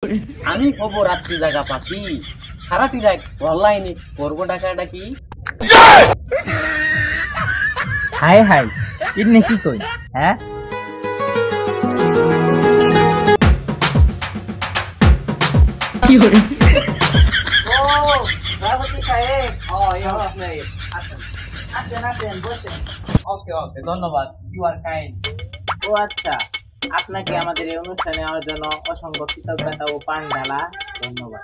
আমি খবর রাত্রি জায়গা পাখি সারাটি রাত অনলাইনে করবো ডাকাটা কি হাই হাই ইডনে কি কই হ্যাঁ কি হলো ও রাহতি সাহেব ও ইয়া সাহেব আসেন বসেন ওকে ওকে ধন্যবাদ ইউ আর কাইন্ড ও আচ্ছা আপনাকে আমাদের এই অনুষ্ঠানে আমার জন্য অসংখ্য কৃতজ্ঞতা ও পান ঢালা ধন্যবাদ।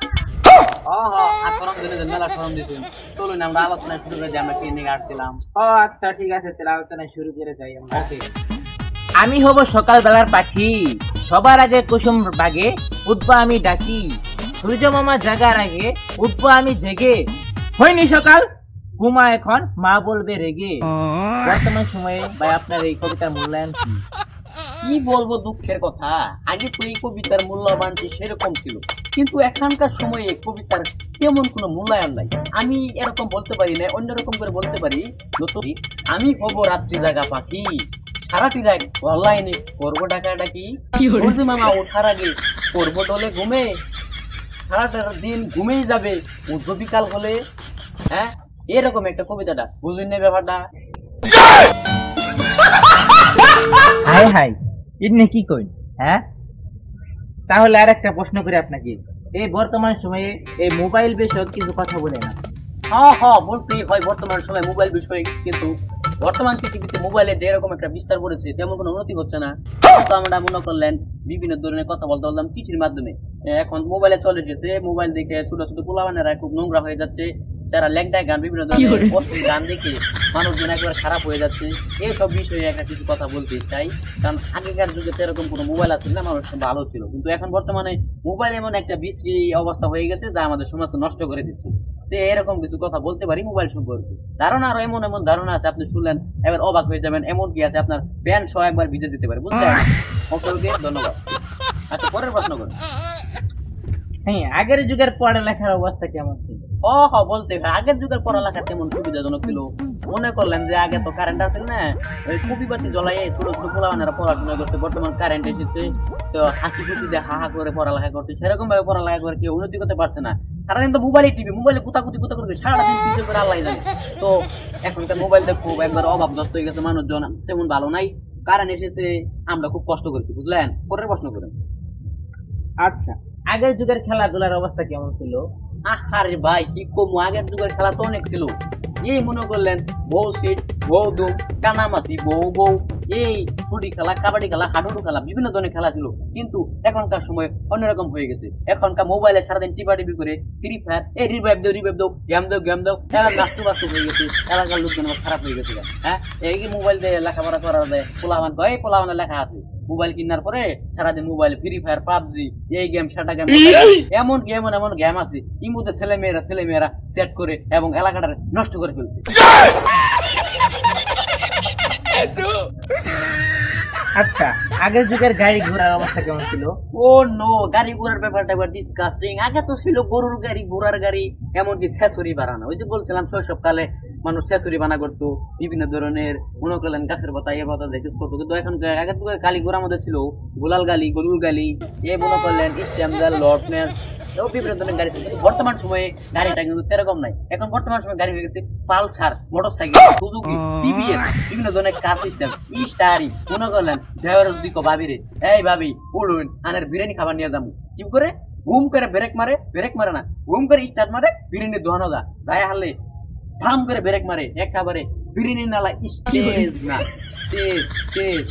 আপনার জন্য মেলা ফরম দিতেন চলুন আমরা আলোচনা শুরু করে আমরা কি নিয়ে আসছিলাম। ও আচ্ছা ঠিক আছে তাহলে আলোচনা শুরু করে যাই আমরা। ওকে আমি হব সকালবেলার পাখি সবার আগে কুসুম বাগে উঠবো আমি ডাকি সূর্য মামা জাগার আগে উঠবো আমি জেগে হয়নি সকাল ঘুমা এখন মা বলবে রেগে। বর্তমান সময়ে ভাই আপনার এই কবিতার মূল্যায়ন কি বলবো দুঃখের কথা আগে তো এই কবিতার মূল্যবান সেরকম ছিল কিন্তু এখনকার সময়ে কবিতার তেমন কোনো মূল্যায়ন নাই। আমি এরকম বলতে পারি না অন্যরকম করে বলতে পারি আমি হবো রাত্রি জাগা পাখি সারাটি রাত অনলাইনে করবো ডাকাডাকি মামা ওঠার আগে করবো ডলে ঘুমে সারাটা দিন ঘুমেই যাবে উদ্ধ বিকাল হলে হ্যাঁ এরকম একটা কবিতাটা বুঝলেন না ব্যাপারটা। হাই হাই ইডনে কি কই হ্যাঁ তাহলে আর একটা প্রশ্ন করে আপনাকে এই বর্তমান সময়ে এই মোবাইল বিষয়ক কিছু কথা বলে না। বলতেই হয় বর্তমান সময় মোবাইল বিষয়ে কিন্তু বর্তমান পৃথিবীতে মোবাইলে যেরকম একটা বিস্তার করেছে তেমন কোনো উন্নতি হচ্ছে না। তো আমরা মনে করলেন বিভিন্ন ধরনের কথা বলতে বললাম চিঠির মাধ্যমে এখন মোবাইলে চলে যেতে মোবাইল দেখে ছোট ছোট পোলাবানেরা খুব নোংরা হয়ে যাচ্ছে যারা ল্যাংটায় গান বিভিন্ন ধরনের গান দেখে মানুষজন একবার খারাপ হয়ে যাচ্ছে এইসব বিষয়ে একটা কিছু কথা বলতে চাই। কারণ আগেকার যুগে তো এরকম কোনো মোবাইল আছে না মানুষ ভালো ছিল কিন্তু এখন বর্তমানে মোবাইল এমন একটা বিশ্রী অবস্থা হয়ে গেছে যা আমাদের সমাজকে নষ্ট করে দিচ্ছে। এরকম কিছু কথা বলতে পারি মোবাইল সম্পর্কে ধারণা আরো এমন এমন ধারণা আছে আপনি শুনলেন এবার অবাক হয়ে যাবেন এমন কি আছে আপনার প্যান্ট সহ একবার ভিজে দিতে পারে বুঝলেন। ওকে ধন্যবাদ। আচ্ছা পরের প্রশ্ন করুন। হ্যাঁ আগের যুগের পড়ালেখার অবস্থা কেমন ছিল? বলতে আগের যুগের পড়ালেখা কেমন সুবিধাজনক ছিল মনে করলেন যে আগে তো কারেন্ট আছে না ওই কবিবাতি জ্বলাই ছোট ছোট পোলাবানেরা পড়াশোনা করতে বর্তমান কারেন্ট এসেছে তো হাসি খুশি দিয়ে হা করে পড়ালেখা করতে সেরকম ভাবে পড়ালেখা করে কেউ উন্নতি করতে পারছে না সারাদিন তো মোবাইলে টিভি মোবাইলে কুতাকুতি করবে সারাদিন কিছু করে আল্লাহ জানে। তো এখনকার মোবাইল দেখো একবার অভাবগ্রস্ত হয়ে গেছে মানুষজন তেমন ভালো নাই কারেন্ট এসেছে আমরা খুব কষ্ট করছি বুঝলেন। পরের প্রশ্ন করেন। আচ্ছা আগের যুগের খেলাধুলার অবস্থা কেমন ছিল? আরে ভাই কি কমু আগের যুগের খেলা তো অনেক ছিল এই মনে করলেন বউ সিট বউ দুম কানামাসি বউ বউ এই ছুটি খেলা কাবাডি খেলা হাডুডু খেলা বিভিন্ন ধরনের খেলা ছিল কিন্তু এখনকার সময় অন্যরকম হয়ে গেছে এখনকার মোবাইলে সারাদিন টিপি করে ফ্রি ফায়ার এই রিভাইভ দাও গেম দাও এবার নাস্তু বাস্তু হয়ে গেছে এলাকার লোকজন খারাপ হয়ে গেছে। হ্যাঁ এই কি মোবাইল দিয়ে লেখাপড়া করা যায় পোলাবান এই পোলাবানের লেখা আছে মোবাইল কিনার পরে সারাদিন মোবাইল ফ্রি ফায়ার পাবজি এই গেম সেটা গেম এমন গেম আছে ইমুতে ছেলে মেয়েরা সেট করে এবং এলাকাটা নষ্ট করে ফেলছে। আচ্ছা আগের যুগের গাড়ি ঘোড়ার অবস্থা কেমন ছিল? গাড়ি ঘোড়ার ব্যাপারটা এবার ডিসকাস্টিং। আগে তো ছিল গরুর গাড়ি ঘোড়ার গাড়ি এমনকি ছেচুরি বানানো ওই যে বলছিলাম শৈশবকালে মানুষ ছেচুরি বানা করতো বিভিন্ন ধরনের মনে করলেন গাছের পাতা এ পাতা দেখে করতো কিন্তু এখন আগের যুগের গাড়ি ঘোড়ার মধ্যে ছিল গোলাল গালি গরুর গালি এ মনে করলেন স্ট্যান্ডার লর্ডনেস বিভিন্ন ধরনের গাড়ি ছিল। বর্তমান সময়ে গাড়িটা কিন্তু সেরকম নাই এখন বর্তমান সময় গাড়ি হয়ে গেছে পালসার মোটরসাইকেল সুজুকি টিভিএস বিভিন্ন ধরনের কার সিস্টেম স্টারি মনে করলেন ড্রাইভারের দিকে ভাবিরে এই ভাবি উড়ুন আনের বিরিয়ানি খাবার নিয়ে যাবো কি করে ঘুম করে ব্রেক মারে না ঘুম করে স্টার্ট মারে বিরিয়ানি দোহানো যায় হারলে ধাম করে ব্রেক মারে একেবারে বিরিয়ানি নালা স্টেজ না স্টেজ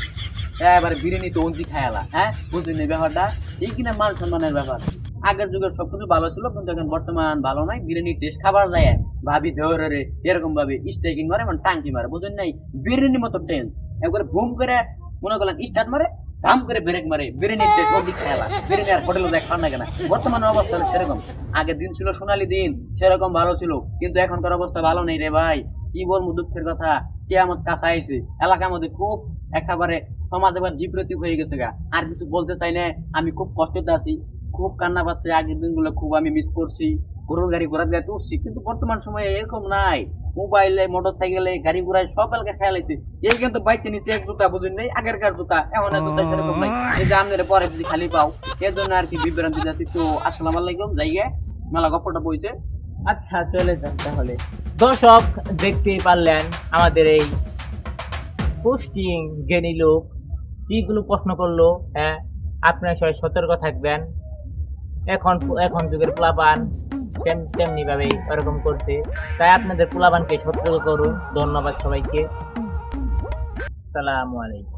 এবারে বিরিয়ানি তো অঞ্চি খায়ালা। হ্যাঁ বুঝলেন এই ব্যাপারটা এই কিনা মান সম্মানের ব্যাপার। আগের যুগের সবকিছু ভালো ছিল কিন্তু এখন বর্তমান ভালো নাই বিরিয়ানি টেস্ট খাবার যায় ভাবি ধরে এরকম ভাবে স্টেকিং মারে মানে টাঙ্কি মারে বুঝলেন নাই বিরিয়ানির মতো টেন্স একবারে ঘুম করে মনে করলেন স্টার্ট মারে ধাম করে ব্রেক মারে বিরিয়ানির টেস্ট অধিক খেলা বিরিয়ানি আর হোটেলে যায় খান না কেনা বর্তমানের অবস্থা সেরকম। আগের দিন ছিল সোনালী দিন সেরকম ভালো ছিল কিন্তু এখনকার অবস্থা ভালো নেই রে ভাই কি বলবো দুঃখের কথা কিয়ামত কাছে আইছে এলাকার মধ্যে খুব একেবারে সমাজ এবার বিপ্রতীক হয়ে গেছে গা আর কিছু বলতে চাই না আমি খুব কষ্টতে আছি খুব কান্না পাচ্ছে আগের দিনগুলো খুব আমি মিস করছি গরুর গাড়ি ঘোড়ার গাড়িতে উঠছি কিন্তু বর্তমান সময়ে এরকম নাই মোবাইলে মোটরসাইকেলে গাড়ি ঘোড়ায় সব এলাকা খেয়াল আছে। এই কিন্তু বাইকে নিচে এক জুতা বুঝুন নেই, আগেরকার জুতা এখন আর জুতা সেরকম নাই, এই যে আপনারা পরে যদি খালি পাও এর জন্য আর কি বিভ্রান্তি যাচ্ছি। তো আসসালামু আলাইকুম, জায়গায় মেলা গপ্পটা বইছে। আচ্ছা চলে যান তাহলে। দর্শক দেখতেই পারলেন আমাদের এই পোস্টিং জ্ঞানী লোক যেগুলো প্রশ্ন করলো। হ্যাঁ, আপনারা সবাই সতর্ক থাকবেন। এখন যুগের পোলাপান তেমনি ভাবে এরকম করছে, তাই আপনাদের পোলাপানকে সতর্ক করুন। ধন্যবাদ সবাইকে, আসসালামু আলাইকুম।